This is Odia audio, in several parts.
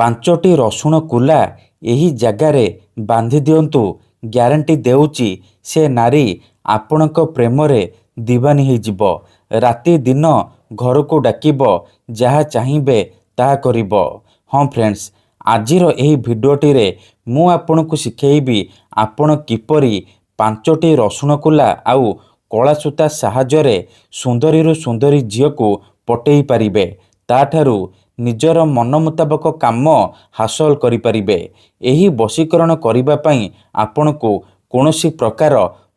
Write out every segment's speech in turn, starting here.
ପାଞ୍ଚଟି ରସୁଣ କୁଲା ଏହି ଜାଗାରେ ବାନ୍ଧି ଦିଅନ୍ତୁ। ଗ୍ୟାରେଣ୍ଟି ଦେଉଛି ସେ ନାରୀ ଆପଣଙ୍କ ପ୍ରେମରେ ଦିୱାନୀ ହେଇଯିବ। ରାତି ଦିନ ଘରକୁ ଡାକିବ, ଯାହା ଚାହିଁବେ ତାହା କରିବ। ହଁ ଫ୍ରେଣ୍ଡସ୍, ଆଜିର ଏହି ଭିଡ଼ିଓଟିରେ ମୁଁ ଆପଣଙ୍କୁ ଶିଖେଇବି ଆପଣ କିପରି ପାଞ୍ଚଟି ରସୁଣ କୁଲା ଆଉ କଳା ସୂତା ସାହାଯ୍ୟରେ ସୁନ୍ଦରୀରୁ ସୁନ୍ଦରୀ ଝିଅକୁ ପଟେଇ ପାରିବେ। ତାଠାରୁ ନିଜର ମନ ମୁତାବକ କାମ ହାସଲ କରିପାରିବେ। ଏହି ବଶୀକରଣ କରିବା ପାଇଁ ଆପଣଙ୍କୁ କୌଣସି ପ୍ରକାର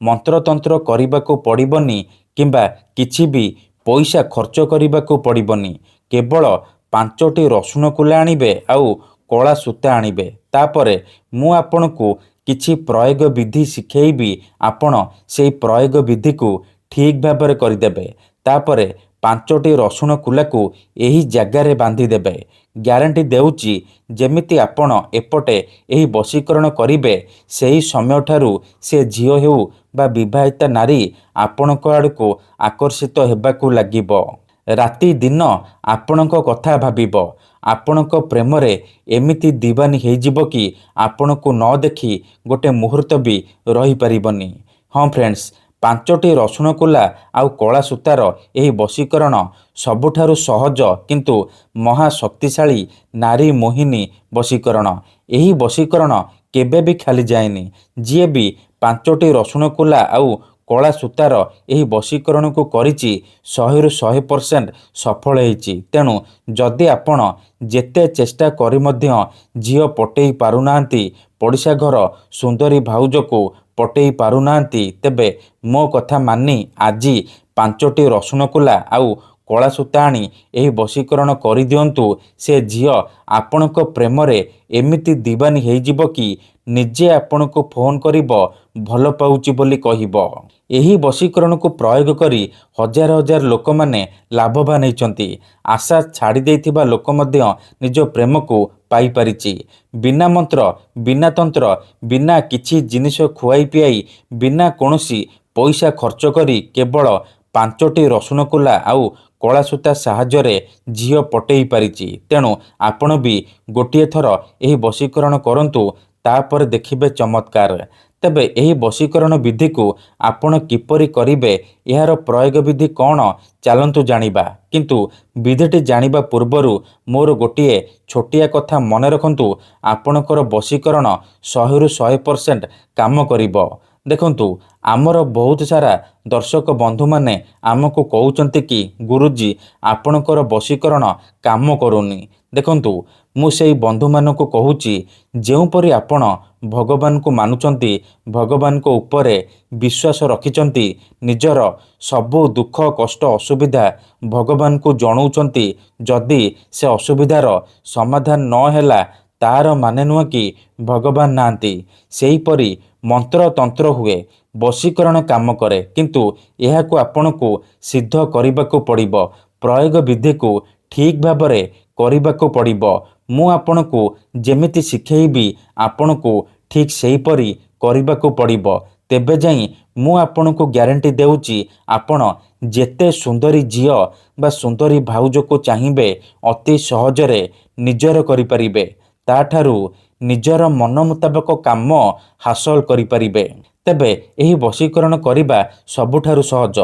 ମନ୍ତ୍ରତନ୍ତ୍ର କରିବାକୁ ପଡ଼ିବନି କିମ୍ବା କିଛି ବି ପଇସା ଖର୍ଚ୍ଚ କରିବାକୁ ପଡ଼ିବନି। କେବଳ ପାଞ୍ଚଟି ରସୁଣ କୁଲା ଆଣିବେ ଆଉ କଳା ସୂତା ଆଣିବେ। ତାପରେ ମୁଁ ଆପଣଙ୍କୁ କିଛି ପ୍ରୟୋଗ ବିଧି ଶିଖେଇବି, ଆପଣ ସେହି ପ୍ରୟୋଗ ବିଧିକୁ ଠିକ୍ ଭାବରେ କରିଦେବେ। ତାପରେ ପାଞ୍ଚଟି ରସୁଣ କୁଲାକୁ ଏହି ଜାଗାରେ ବାନ୍ଧିଦେବେ। ଗ୍ୟାରେଣ୍ଟି ଦେଉଛି ଯେମିତି ଆପଣ ଏପଟେ ଏହି ବଶୀକରଣ କରିବେ, ସେହି ସମୟଠାରୁ ସେ ଝିଅ ହେଉ ବା ବିବାହିତା ନାରୀ ଆପଣଙ୍କ ଆଡ଼କୁ ଆକର୍ଷିତ ହେବାକୁ ଲାଗିବ। ରାତି ଦିନ ଆପଣଙ୍କ କଥା ଭାବିବ। ଆପଣଙ୍କ ପ୍ରେମରେ ଏମିତି ଦିୱାନୀ ହେଇଯିବ କି ଆପଣଙ୍କୁ ନ ଦେଖି ଗୋଟେ ମୁହୂର୍ତ୍ତ ବି ରହିପାରିବନି। ହଁ ଫ୍ରେଣ୍ଡସ୍, ପାଞ୍ଚଟି ରସୁଣ କୁଲା ଆଉ କଳା ସୂତାର ଏହି ବଶୀକରଣ ସବୁଠାରୁ ସହଜ କିନ୍ତୁ ମହା ଶକ୍ତିଶାଳୀ ନାରୀ ମୋହିନୀ ବଶୀକରଣ। ଏହି ବଶୀକରଣ କେବେ ବି ଖାଲି ଯାଏନି। ଯିଏ ବି ପାଞ୍ଚଟି ରସୁଣ କୁଲା ଆଉ କଳା ସୂତାର ଏହି ବଶୀକରଣକୁ କରିଛି 100ରୁ 100% ସଫଳ ହେଇଛି। ତେଣୁ ଯଦି ଆପଣ ଯେତେ ଚେଷ୍ଟା କରି ମଧ୍ୟ ଝିଅ ପଟେଇ ପାରୁନାହାନ୍ତି, ପଡ଼ିଶା ଘର ସୁନ୍ଦରୀ ଭାଉଜକୁ ପଟେଇ ପାରୁନାହାନ୍ତି, ତେବେ ମୋ କଥା ମାନି ଆଜି ପାଞ୍ଚଟି ରସୁଣ କୁଲା ଆଉ କଳା ସୂତା ଆଣି ଏହି ବଶୀକରଣ କରିଦିଅନ୍ତୁ। ସେ ଝିଅ ଆପଣଙ୍କ ପ୍ରେମରେ ଏମିତି ଦିୱାନୀ ହେଇଯିବ କି ନିଜେ ଆପଣଙ୍କୁ ଫୋନ୍ କରିବ, ଭଲ ପାଉଛି ବୋଲି କହିବ। ଏହି ବଶୀକରଣକୁ ପ୍ରୟୋଗ କରି ହଜାର ହଜାର ଲୋକମାନେ ଲାଭବାନ ହେଇଛନ୍ତି। ଆଶା ଛାଡ଼ି ଦେଇଥିବା ଲୋକ ମଧ୍ୟ ନିଜ ପ୍ରେମକୁ ପାଇପାରିଛି। ବିନା ମନ୍ତ୍ର, ବିନା ତନ୍ତ୍ର, ବିନା କିଛି ଜିନିଷ ଖୁଆଇ ପିଆଇ, ବିନା କୌଣସି ପଇସା ଖର୍ଚ୍ଚ କରି କେବଳ ପାଞ୍ଚଟି ରସୁଣ କୁଲା ଆଉ କଳା ସୂତା ସାହାଯ୍ୟରେ ଝିଅ ପଟେଇ ପାରିଛି। ତେଣୁ ଆପଣ ବି ଗୋଟିଏ ଥର ଏହି ବଶୀକରଣ କରନ୍ତୁ, ତାପରେ ଦେଖିବେ ଚମତ୍କାର। ତେବେ ଏହି ବଶୀକରଣ ବିଧିକୁ ଆପଣ କିପରି କରିବେ, ଏହାର ପ୍ରୟୋଗ ବିଧି କ'ଣ, ଚାଲନ୍ତୁ ଜାଣିବା। କିନ୍ତୁ ବିଧିଟି ଜାଣିବା ପୂର୍ବରୁ ମୋର ଗୋଟିଏ ଛୋଟିଆ କଥା ମନେ ରଖନ୍ତୁ, ଆପଣଙ୍କର ବଶୀକରଣ 100ରୁ 100% କାମ କରିବ। ଦେଖନ୍ତୁ, ଆମର ବହୁତ ସାରା ଦର୍ଶକ ବନ୍ଧୁମାନେ ଆମକୁ କହୁଛନ୍ତି କି ଗୁରୁଜୀ ଆପଣଙ୍କର ବଶୀକରଣ କାମ କରୁନି। ଦେଖନ୍ତୁ, ମୁଁ ସେହି ବନ୍ଧୁମାନଙ୍କୁ କହୁଛି, ଯେଉଁପରି ଆପଣ ଭଗବାନଙ୍କୁ ମାନୁଛନ୍ତି, ଭଗବାନଙ୍କ ଉପରେ ବିଶ୍ୱାସ ରଖିଛନ୍ତି, ନିଜର ସବୁ ଦୁଃଖ କଷ୍ଟ ଅସୁବିଧା ଭଗବାନଙ୍କୁ ଜଣାଉଛନ୍ତି, ଯଦି ସେ ଅସୁବିଧାର ସମାଧାନ ନ ହେଲା ତାହାର ମାନେ ନୁହେଁ କି ଭଗବାନ ନାହାନ୍ତି। ସେହିପରି ମନ୍ତ୍ର ତନ୍ତ୍ର ହୁଏ, ବଶୀକରଣ କାମ କରେ, କିନ୍ତୁ ଏହାକୁ ଆପଣଙ୍କୁ ସିଦ୍ଧ କରିବାକୁ ପଡ଼ିବ। ପ୍ରୟୋଗ ବିଧିକୁ ଠିକ୍ ଭାବରେ କରିବାକୁ ପଡ଼ିବ। ମୁଁ ଆପଣଙ୍କୁ ଯେମିତି ଶିଖେଇବି ଆପଣଙ୍କୁ ଠିକ୍ ସେହିପରି କରିବାକୁ ପଡ଼ିବ। ତେବେ ଯାଇ ମୁଁ ଆପଣଙ୍କୁ ଗ୍ୟାରେଣ୍ଟି ଦେଉଛି ଆପଣ ଯେତେ ସୁନ୍ଦରୀ ଝିଅ ବା ସୁନ୍ଦରୀ ଭାଉଜକୁ ଚାହିଁବେ ଅତି ସହଜରେ ନିଜର କରିପାରିବେ। ତାଠାରୁ ନିଜର ମନ ମୁତାବକ କାମ ହାସଲ କରିପାରିବେ। ତେବେ ଏହି ବଶୀକରଣ କରିବା ସବୁଠାରୁ ସହଜ।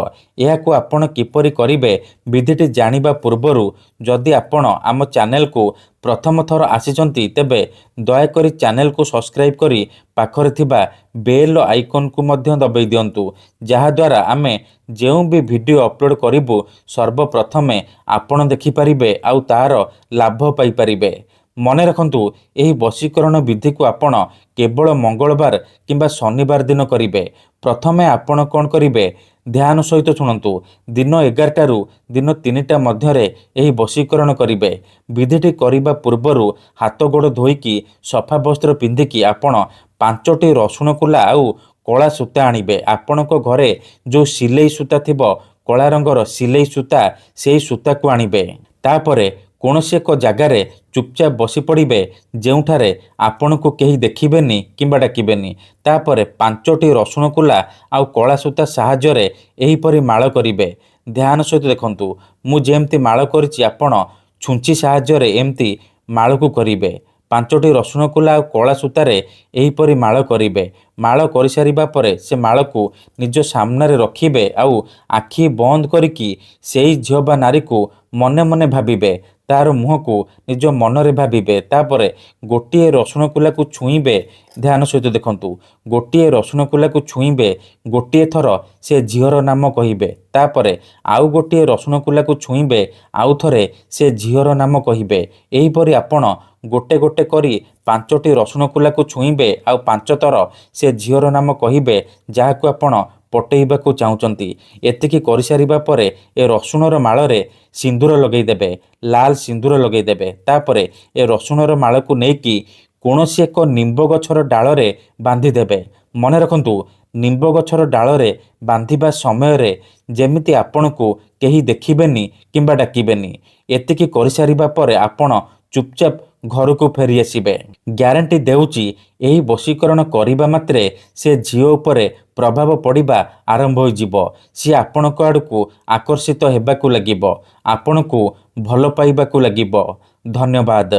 ଏହାକୁ ଆପଣ କିପରି କରିବେ, ବିଧିଟି ଜାଣିବା ପୂର୍ବରୁ ଯଦି ଆପଣ ଆମ ଚ୍ୟାନେଲକୁ ପ୍ରଥମ ଥର ଆସିଛନ୍ତି, ତେବେ ଦୟାକରି ଚ୍ୟାନେଲକୁ ସବସ୍କ୍ରାଇବ୍ କରି ପାଖରେ ଥିବା ବେଲ୍ ଆଇକନ୍କୁ ମଧ୍ୟ ଦବାଇ ଦିଅନ୍ତୁ, ଯାହାଦ୍ୱାରା ଆମେ ଯେଉଁ ବି ଭିଡ଼ିଓ ଅପଲୋଡ଼ କରିବୁ ସର୍ବପ୍ରଥମେ ଆପଣ ଦେଖିପାରିବେ ଆଉ ତାହାର ଲାଭ ପାଇପାରିବେ। ମନେ ରଖନ୍ତୁ, ଏହି ବଶୀକରଣ ବିଧିକୁ ଆପଣ କେବଳ ମଙ୍ଗଳବାର କିମ୍ବା ଶନିବାର ଦିନ କରିବେ। ପ୍ରଥମେ ଆପଣ କ'ଣ କରିବେ, ଧ୍ୟାନ ସହିତ ଶୁଣନ୍ତୁ। ଦିନ 11ଟାରୁ ଦିନ 3ଟା ମଧ୍ୟରେ ଏହି ବଶୀକରଣ କରିବେ। ବିଧିଟି କରିବା ପୂର୍ବରୁ ହାତ ଗୋଡ଼ ଧୋଇକି ସଫା ବସ୍ତ୍ର ପିନ୍ଧିକି ଆପଣ ପାଞ୍ଚଟି ରସୁଣ କୁଲା ଆଉ କଳା ସୂତା ଆଣିବେ। ଆପଣଙ୍କ ଘରେ ଯେଉଁ ସିଲେଇ ସୂତା ଥିବ, କଳା ରଙ୍ଗର ସିଲେଇ ସୂତା, ସେହି ସୂତାକୁ ଆଣିବେ। ତାପରେ କୌଣସି ଏକ ଜାଗାରେ ଚୁପଚାପ ବସି ପଡ଼ିବେ, ଯେଉଁଠାରେ ଆପଣଙ୍କୁ କେହି ଦେଖିବେନି କିମ୍ବା ଡାକିବେନି। ତାପରେ ପାଞ୍ଚଟି ରସୁଣ କୁଲା ଆଉ କଳା ସୂତା ସାହାଯ୍ୟରେ ଏହିପରି ମାଳ କରିବେ। ଧ୍ୟାନ ସହିତ ଦେଖନ୍ତୁ, ମୁଁ ଯେମିତି ମାଳ କରିଛି ଆପଣ ଛୁଞ୍ଚି ସାହାଯ୍ୟରେ ଏମିତି ମାଳକୁ କରିବେ। ପାଞ୍ଚଟି ରସୁଣ କୁଲା ଆଉ କଳା ସୂତାରେ ଏହିପରି ମାଳ କରିବେ। ମାଳ କରିସାରିବା ପରେ ସେ ମାଳକୁ ନିଜ ସାମ୍ନାରେ ରଖିବେ ଆଉ ଆଖି ବନ୍ଦ କରିକି ସେଇ ଝିଅ ବା ନାରୀକୁ ମନେ ମନେ ଭାବିବେ। ତାର ମୁହଁକୁ ନିଜ ମନରେ ଭାବିବେ। ତାପରେ ଗୋଟିଏ ରସୁଣ କୁଲାକୁ ଛୁଇଁବେ। ଧ୍ୟାନ ସହିତ ଦେଖନ୍ତୁ, ଗୋଟିଏ ରସୁଣ କୁଲାକୁ ଛୁଇଁବେ, ଗୋଟିଏ ଥର ସେ ଝିଅର ନାମ କହିବେ। ତାପରେ ଆଉ ଗୋଟିଏ ରସୁଣ କୁଲାକୁ ଛୁଇଁବେ, ଆଉ ଥରେ ସେ ଝିଅର ନାମ କହିବେ। ଏହିପରି ଆପଣ ଗୋଟେ ଗୋଟେ କରି 5ଟି ରସୁଣ କୁଲାକୁ ଛୁଇଁବେ ଆଉ 5 ଥର ସେ ଝିଅର ନାମ କହିବେ ଯାହାକୁ ଆପଣ ପଟେଇବାକୁ ଚାହୁଁଛନ୍ତି। ଏତିକି କରିସାରିବା ପରେ ଏ ରସୁଣର ମାଳରେ ସିନ୍ଦୁର ଲଗେଇଦେବେ, ଲାଲ ସିନ୍ଦୁର ଲଗେଇଦେବେ। ତାପରେ ଏ ରସୁଣର ମାଳକୁ ନେଇକି କୌଣସି ଏକ ନିମ୍ବ ଗଛର ଡାଳରେ ବାନ୍ଧିଦେବେ। ମନେ ରଖନ୍ତୁ, ନିମ୍ବ ଗଛର ଡାଳରେ ବାନ୍ଧିବା ସମୟରେ ଯେମିତି ଆପଣଙ୍କୁ କେହି ଦେଖିବେନି କିମ୍ବା ଡାକିବେନି। ଏତିକି କରିସାରିବା ପରେ ଆପଣ ଚୁପଚାପ ଘରକୁ ଫେରିଆସିବେ। ଗ୍ୟାରେଣ୍ଟି ଦେଉଛି, ଏହି ବଶୀକରଣ କରିବା ମାତ୍ରେ ସେ ଝିଅ ଉପରେ ପ୍ରଭାବ ପଡ଼ିବା ଆରମ୍ଭ ହୋଇଯିବ। ସିଏ ଆପଣଙ୍କ ଆଡ଼କୁ ଆକର୍ଷିତ ହେବାକୁ ଲାଗିବ, ଆପଣଙ୍କୁ ଭଲ ପାଇବାକୁ ଲାଗିବ। ଧନ୍ୟବାଦ।